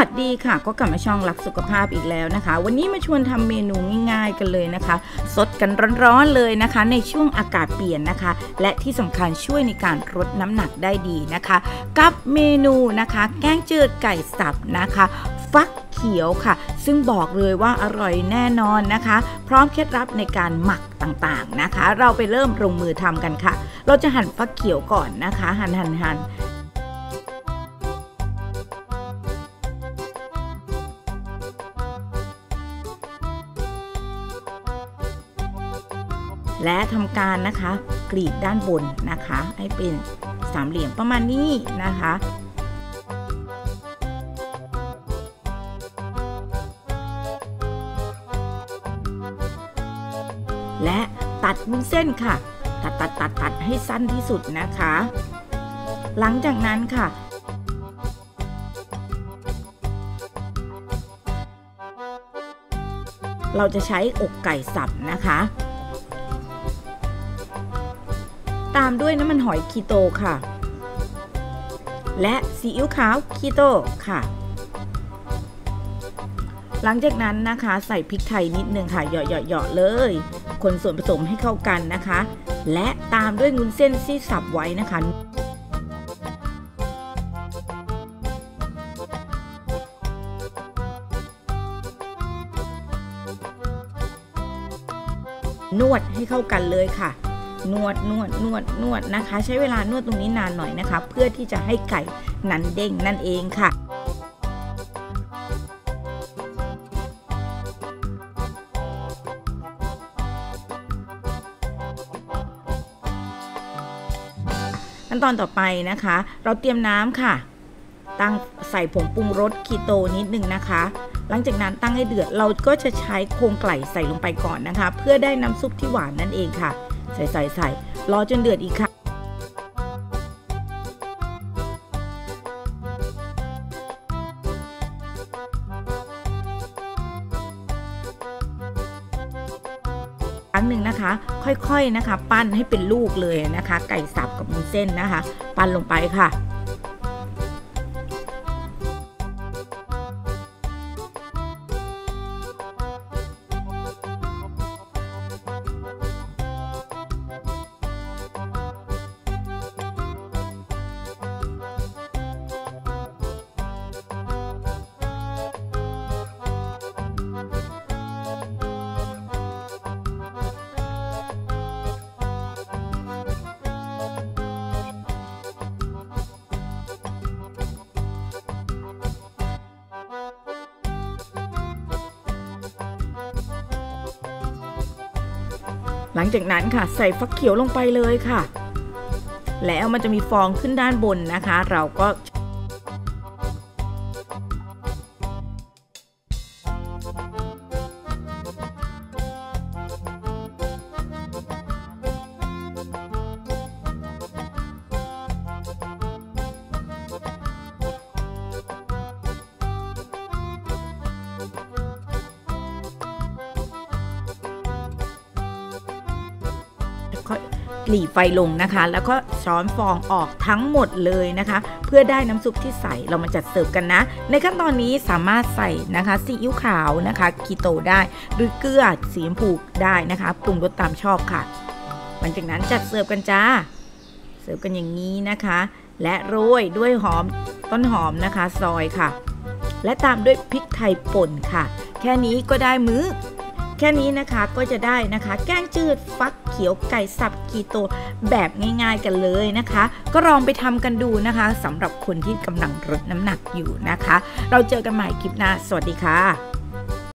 วัสดีค่ะก็กลับมาช่องรักสุขภาพอีกแล้วนะคะวันนี้มาชวนทำเมนูง่ายๆกันเลยนะคะสดกันร้อนๆเลยนะคะในช่วงอากาศเปลี่ยนนะคะและที่สำคัญช่วยในการลดน้ำหนักได้ดีนะคะกับเมนูนะคะแกงจืดไก่สับนะคะฟักเขียวค่ะซึ่งบอกเลยว่าอร่อยแน่นอนนะคะพร้อมเคล็ดลับในการหมักต่างๆนะคะเราไปเริ่มลงมือทำกันค่ะเราจะหั่นฟักเขียวก่อนนะคะหั่นและทำการนะคะกรีดด้านบนนะคะให้เป็นสามเหลี่ยมประมาณนี้นะคะและตัดวุ้นเส้นค่ะตัดให้สั้นที่สุดนะคะหลังจากนั้นค่ะเราจะใช้อกไก่สับนะคะตามด้วยน้ำมันหอยคีโตค่ะและซีอิ๊วขาวคีโตค่ะหลังจากนั้นนะคะใส่พริกไทยนิดนึงค่ะเหยาะเลยคนส่วนผสมให้เข้ากันนะคะและตามด้วยวุ้นเส้นที่สับไว้นะคะนวดให้เข้ากันเลยค่ะนวดนะคะใช้เวลานวดตรงนี้นานหน่อยนะคะเพื่อที่จะให้ไก่นั้นเด้งนั่นเองค่ะขั้นตอนต่อไปนะคะเราเตรียมน้ำค่ะตั้งใส่ผงปรุงรสคีโตนิดนึงนะคะหลังจากนั้นตั้งให้เดือดเราก็จะใช้โครงไก่ใส่ลงไปก่อนนะคะเพื่อได้น้ำซุปที่หวานนั่นเองค่ะใส่รอจนเดือดอีกค่ะครั้งหนึ่งนะคะค่อยๆนะคะปั้นให้เป็นลูกเลยนะคะไก่สับกับวุ้นเส้นนะคะปั้นลงไปค่ะหลังจากนั้นค่ะใส่ฟักเขียวลงไปเลยค่ะแล้วมันจะมีฟองขึ้นด้านบนนะคะเราก็หลีไฟลงนะคะแล้วก็ช้อนฟองออกทั้งหมดเลยนะคะเพื่อได้น้ำซุปที่ใส่เรามาจัดเสิร์ฟกันนะในขั้นตอนนี้สามารถใส่นะคะซีอิ๊วขาวนะคะคีโตได้หรือเกลือสีชมพูได้นะคะปรุงรสตามชอบค่ะหลังจากนั้นจัดเสิร์ฟกันจ้าเสิร์ฟกันอย่างนี้นะคะและโรยด้วยต้นหอมนะคะซอยค่ะและตามด้วยพริกไทยป่นค่ะแค่นี้ก็ได้มื้อแค่นี้นะคะก็จะได้นะคะแกงจืดฟักเขียวไก่สับคีโตแบบง่ายๆกันเลยนะคะก็ลองไปทำกันดูนะคะสำหรับคนที่กำลังลดน้ำหนักอยู่นะคะเราเจอกันใหม่คลิปหน้าสวัสดีค่ะ